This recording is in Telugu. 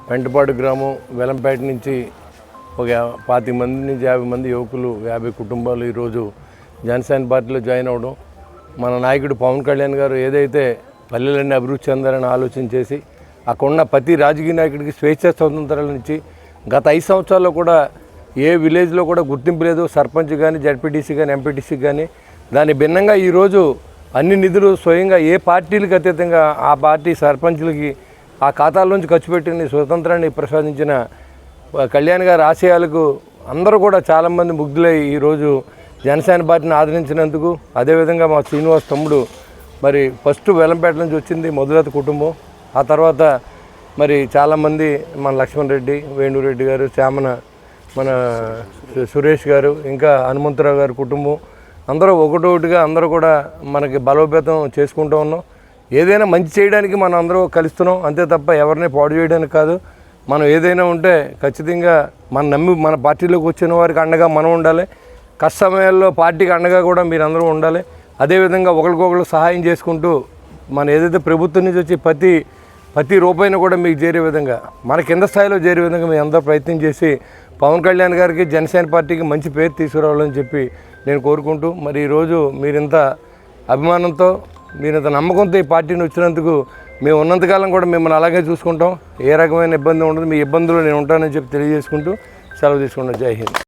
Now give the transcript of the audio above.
వెంటపాడు గ్రామం వెలంపేట నుంచి ఒక 25 మంది నుంచి 50 మంది యువకులు 50 కుటుంబాలు ఈరోజు జనసేన పార్టీలో జాయిన్ అవ్వడం, మన నాయకుడు పవన్ కళ్యాణ్ గారు ఏదైతే పల్లెలన్నీ అభివృద్ధి చెందాలని ఆలోచన చేసి అక్కడున్న ప్రతి రాజకీయ నాయకుడికి స్వేచ్ఛ స్వతంత్రాలు ఇచ్చి గత 5 సంవత్సరాల్లో కూడా ఏ విలేజ్లో కూడా గుర్తింపు లేదు. సర్పంచ్ కానీ, జడ్పీటీసీ కానీ, ఎంపీటీసీ కానీ. దాని భిన్నంగా ఈరోజు అన్ని నిధులు స్వయంగా ఏ పార్టీలకు అతీతంగా ఆ పార్టీ సర్పంచ్లకి ఆ ఖాతాల్లోంచి ఖర్చు పెట్టిన స్వతంత్రాన్ని ప్రసాదించిన కళ్యాణ్ గారి ఆశయాలకు అందరూ కూడా చాలామంది ముగ్ధులై ఈరోజు జనసేన పార్టీని ఆదరించినందుకు, అదేవిధంగా మా శ్రీనివాస్ తమ్ముడు మరి ఫస్ట్ వెలంపేట నుంచి వచ్చింది మొదలైన కుటుంబం. ఆ తర్వాత మరి చాలామంది మన లక్ష్మణ్ రెడ్డి, వేణురెడ్డి గారు, మన సురేష్ గారు, ఇంకా హనుమంతరావు గారి కుటుంబం అందరూ ఒకటొకటిగా అందరూ కూడా మనకి బలోపేతం చేసుకుంటూ ఉన్నాం. ఏదైనా మంచి చేయడానికి మనం అందరూ కలుస్తున్నాం, అంతే తప్ప ఎవరిని పాడు చేయడానికి కాదు. మనం ఏదైనా ఉంటే ఖచ్చితంగా మనం నమ్మి మన పార్టీలోకి వచ్చిన వారికి అండగా మనం ఉండాలి. కష్ట సమయాల్లో పార్టీకి అండగా కూడా మీరు అందరూ ఉండాలి. అదేవిధంగా ఒకరికొకరు సహాయం చేసుకుంటూ మన ఏదైతే ప్రభుత్వం నుంచి వచ్చి ప్రతి రూపాయిని కూడా మీకు చేరే విధంగా, మన కింద స్థాయిలో చేరే విధంగా మీ అందరూ ప్రయత్నం చేసి పవన్ కళ్యాణ్ గారికి, జనసేన పార్టీకి మంచి పేరు తీసుకురావాలని చెప్పి నేను కోరుకుంటూ, మరి ఈరోజు మీరింత అభిమానంతో, మీరింత నమ్మకంతో ఈ పార్టీని వచ్చినందుకు మేము ఉన్నంతకాలం కూడా మిమ్మల్ని అలాగే చూసుకుంటాం. ఏ రకమైన ఇబ్బంది ఉండదు. మీ ఇబ్బందులు నేను ఉంటానని చెప్పి తెలియజేసుకుంటూ సెలవు తీసుకుంటాం. జై హింద్.